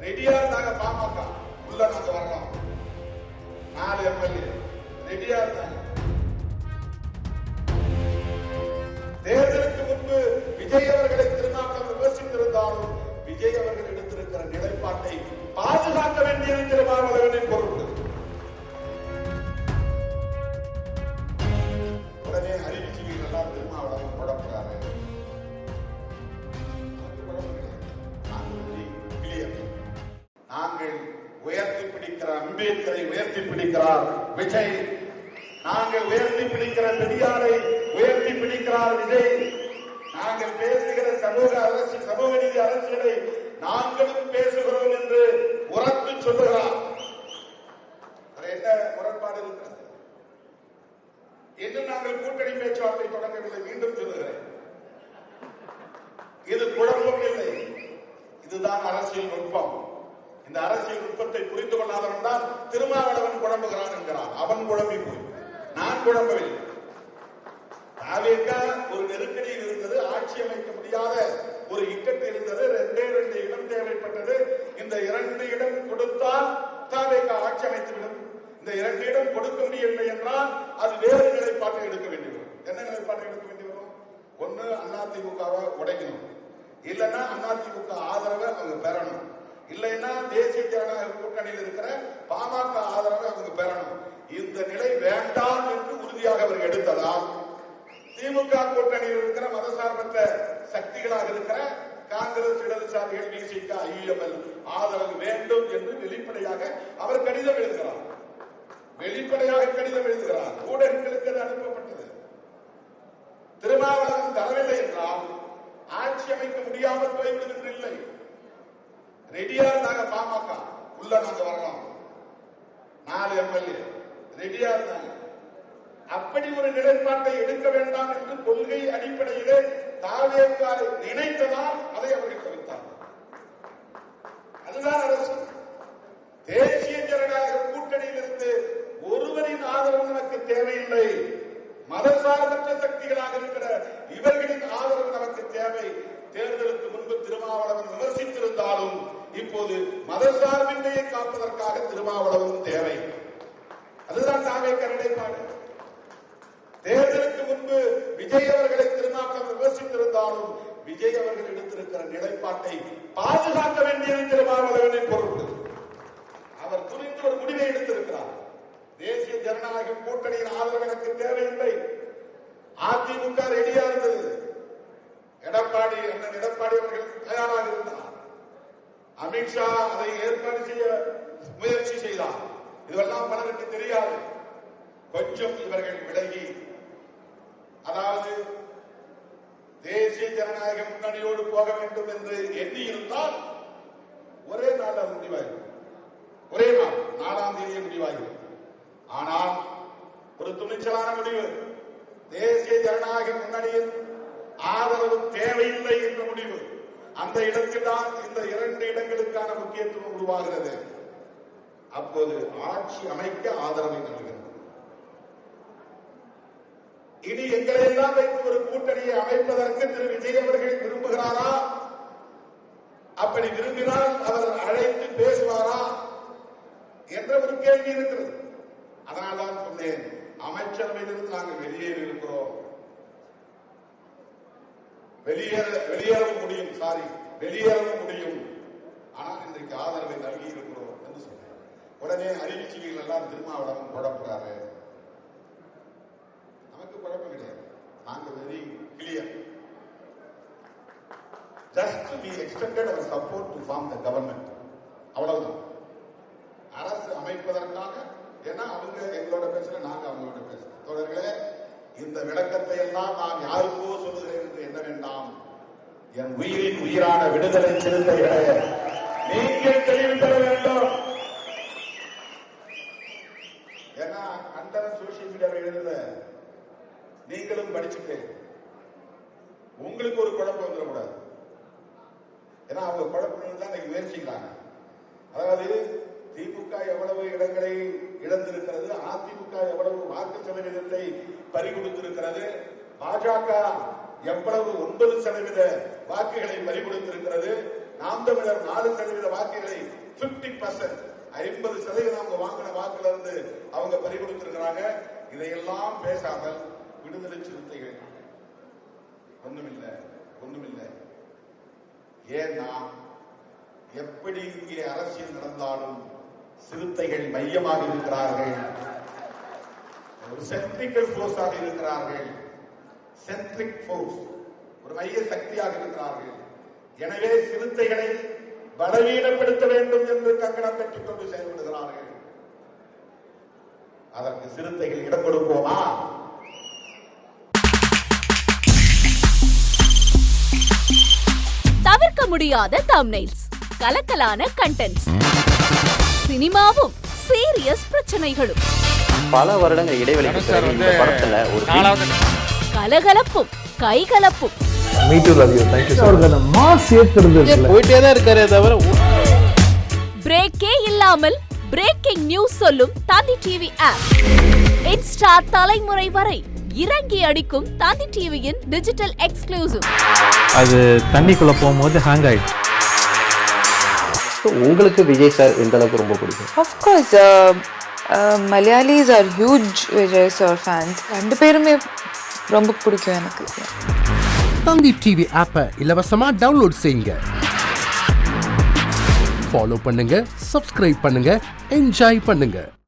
ரெடியா இருந்தாங்க பாமக, உள்ள நாங்க வரலாம். 4 எம்எல்ஏ ரெடியா இருந்தாங்க. தேர்தலுக்கு முன்பு விஜய் அவர்களை திருமாவளவன் விமர்சித்திருந்தாலும் விஜய் அவர்கள் எடுத்திருக்கிற நிலைப்பாட்டை பாதுகாக்க வேண்டியது திருமாவளவனின் பொறுப்பு. உடனே அறிவிச்சுவீங்க எல்லாம் திருமாவளவன் குழப்பறாரு. நாங்கள் உயர்த்தி பிடிக்கிற அம்பேத்கரை உயர்த்தி பிடிக்கிறார் விஜய். நாங்கள் உயர்த்தி பிடிக்கிற பெரியாரை உயர்த்தி பிடிக்கிறார் விஜய். நாங்கள் பேசுகிற சமூக நீதி அரசியலை நாங்களும் பேசுகிறோம் என்று உரத்து சொல்லுகிறார். என்ன முரண்பாடு இருக்கிறது? இன்னும் நாங்கள் கூட்டணி பேச்சுவார்த்தை தொடங்கவில்லை. மீண்டும் சொல்லுகிறேன், இது குழப்பம் இல்லை, இதுதான் அரசியல் நுட்பம். இந்த அரசியல் நுட்பத்தை புரிந்து கொள்ளாதவன் தான் திருமாவளவன் குழம்புகிறான் என்கிறான். அவன் குழம்பி போய், நான் குழம்பவில்லை. ஒரு நெருக்கடியில் இருந்தது, ஆட்சி அமைக்க முடியாத ஒரு இக்கட்டு இருந்தது. 2 இடம் தேவைப்பட்டது. இந்த 2 இடம் கொடுத்தால் தாவேக ஆட்சி அமைத்துவிடும். இந்த 2 இடம் கொடுக்க முடியவில்லை என்றால் அது வேறு நிலைப்பாட்டை எடுக்க வேண்டியது. என்ன நிலைப்பாட்டை எடுக்க வேண்டி வரும்? ஒன்னு அதிமுகவை உடைக்கணும், இல்லைன்னா அதிமுக ஆதரவை அவங்க பெறணும், இல்லைன்னா தேசிய ஜனநாயக கூட்டணியில் இருக்கிற பாமக ஆதரவை அவங்க பெறணும். இந்த நிலை வேண்டாம் என்று உறுதியாக அவர்கள் எடுத்ததால் திமுக கூட்டணியில் இருக்கிற மதசார்பற்ற சக்திகளாக இருக்கிற காங்கிரஸ், இடதுசாரிகள், விசிக, ஐஎம்எல் ஆதரவு வேண்டும் என்று வெளிப்படையாக அவர் கடிதம் எழுதுகிறார். ஊடகங்களுக்கு அது அனுப்பப்பட்டது. திருமாவளவன் தரவில்லை என்றால் ஆட்சி அமைக்க முடியாமல் போய்விடுவது இல்லை. ரெடியா இருந்தாங்க பாமக, உள்ள நாங்க வரலாம். 4 எம்எல்ஏ ரெடியா இருந்தாங்க. அப்படி ஒரு நிலைப்பாட்டை எடுக்க வேண்டாம் என்று கொள்கை அடிப்படையிலே தாவேக்காரை நினைத்ததால் அதை அவர்கள் தவிர்த்தார்கள். அதுதான் அரசு. தேசிய ஜனநாயக கூட்டணியில் இருந்து ஒருவரின் ஆதரவு நமக்கு தேவையில்லை. மதசார்பற்ற சக்திகளாக இருக்கிற இவர்களின் ஆதரவு நமக்கு தேவை. தேர்தலுக்கு முன்பு திருமாவளவன் விமர்சித்திருந்தாலும் இப்போது மதசார்பின்மையை காப்பதற்காக திருமாவளவன் தேவை. அதுதான் தாவேக நிலைப்பாடு. தேர்தலுக்கு முன்பு விஜய் அவர்களை திருமாவளவன் விமர்சித்திருந்தாலும் விஜய் அவர்கள் எடுத்திருக்கிற நிலைப்பாட்டை பாதுகாக்க வேண்டியது திருமாவளவனின் பொறுப்பு. அவர் குறித்து ஒரு முடிவை எடுத்திருக்கிறார். தேசிய ஜனநாயக கூட்டணியின் ஆதரவு எனக்கு தேவையில்லை. அதிமுக ரெடியா இருந்தது. எடப்பாடி அவர்கள் தயாராக இருந்தார். அமித்ஷா அதை ஏற்பாடு செய்ய முயற்சி செய்தார். இதுவெல்லாம் பலருக்கு தெரியாது. கொஞ்சம் இவர்கள் விலகி, அதாவது தேசிய ஜனநாயக முன்னணியோடு போக வேண்டும் என்று எண்ணி இருந்தால் ஒரே நாள் அது முடிவாகும். ஒரே நாள் 4ஆம் தேதியே முடிவாகும். ஆனால் ஒரு துணிச்சலான முடிவு, தேசிய ஜனநாயக முன்னணியின் ஆதரவு தேவையில்லை என்ற முடிவு. அந்த இடத்தில் தான் இந்த 2 இடங்களுக்கான முக்கியத்துவம் உருவாகிறது. அப்போது ஆட்சி அமைக்க ஆதரவை நல்கிறது. இனி எங்களை எல்லாம் வைத்து ஒரு கூட்டணியை அமைப்பதற்கு திரு விஜய் அவர்கள் விரும்புகிறாரா? அப்படி விரும்பினால் அவர் அழைத்து பேசுவாரா என்ற ஒரு கேள்வி இருக்கிறது. அதனால்தான் சொன்னேன், அமைச்சரவையிலிருந்து நாங்கள் வெளியேறி இருக்கிறோம். வெளியேறவும் முடியும். ஆனால் இன்றைக்கு ஆதரவை நல்கி இருக்கிறோம் என்று சொன்னேன். உடனே அறிவிச்சுவீர்கள் எல்லாம் திருமாவளவன் குழப்பறாரு. நமக்கு குழப்பம் கிடையாது. நாங்கள் very clear. Just we extended our support to form the government. அவ்வளவுதான். அரசு அமைப்பதற்காக, ஏன்னா அவங்க எங்களோட பேசல, நாங்க அவங்களோட பேசல. தோழர்களே, இந்த விளக்கத்தை எல்லாம் நான் யாருக்கோ சொல்லுகிறேன் என்று எண்ண வேண்டாம். என் உயிரின் உயிரான விடுதலை சிறுத்தைகளே, நீங்கள் தெளிவு பெற வேண்டும். ஏன்னா கண்டனம் சோசியல் மீடியாவில் எழுத நீங்களும் படிச்சுட்டு உங்களுக்கு ஒரு குழப்பம் வந்துடக்கூடாது. ஏன்னா அவங்க குழப்பம் தான் இன்னைக்கு முயற்சிக்கிறாங்க. அதாவது திமுக எவ்வளவு இடங்களை இழந்திருக்கிறது, அதிமுக எவ்வளவு வாக்கு சதவீதத்தை பறிகொடுத்திருக்கிறது, பாஜக எவ்வளவு 9% வாக்குகளை பறிகொடுத்திருக்கிறது, நாம் தமிழர் 4% வாக்குகளை 50% 50% அவங்க வாங்கின வாக்குல இருந்து அவங்க பறிகொடுத்திருக்கிறாங்க. இதையெல்லாம் பேசாமல் விடுதலை சிறுத்தைகள் ஒண்ணுமில்லை. ஏன்னா எப்படி இங்கே அரசியல் நடந்தாலும் சிறுத்தைகள் மையமாக இருக்கிறார்கள், ஒரு சென்ட்ரிக்கல் போர்ஸாக இருக்கிறார்கள், சென்ட்ரிக் போர்ஸ், ஒரு மைய சக்தியாக இருக்கிறார்கள். எனவே சிறுத்தைகளை பலவீனப்படுத்த வேண்டும் என்று கங்கணம் கட்டிக் கொண்டு செயல்படுகிறார்கள். அதற்கு சிறுத்தைகள் இடம் கொடுப்போமா? தவிர்க்க முடியாத தம்ப்நெயில்ஸ், கலக்கலான கண்டென்ட்ஸ், சினிமாவும் சீரியஸ் பிரச்சனைகளும், பல வருடங்கள் இடைவெளிக்கு பிறகு இந்த படத்துல ஒரு கலகலப்பும் கைகலப்பும், போயிட்டே தான் இருக்காரே தவிர பிரேக்கே இல்லாமல் பிரேக்கிங் நியூஸ் சொல்லும் தந்தி டிவி ஆப். இன்ஸ்டா தலைமுறை வரை இறங்கி அடிக்கும் தந்தி டிவியின் டிஜிட்டல் எக்ஸ்க்ளூசிவ். அது தண்ணிக்குள்ள போகும்போது ஹேங் ஆயிடுச்சு. உங்களுக்கு விஜய் சார் எந்த அளவுக்கு ரொம்ப பிடிக்கும்? Of course, Malayalis are huge Vijay sir fans. ரெண்டு பேருமே ரொம்ப பிடிக்கும் எனக்கு. தந்தி டிவி ஆப்பை இலவசமா டவுன்லோட் செய்யுங்க, ஃபாலோ பண்ணுங்க, சப்ஸ்கிரைப் பண்ணுங்க, என்ஜாய் பண்ணுங்க.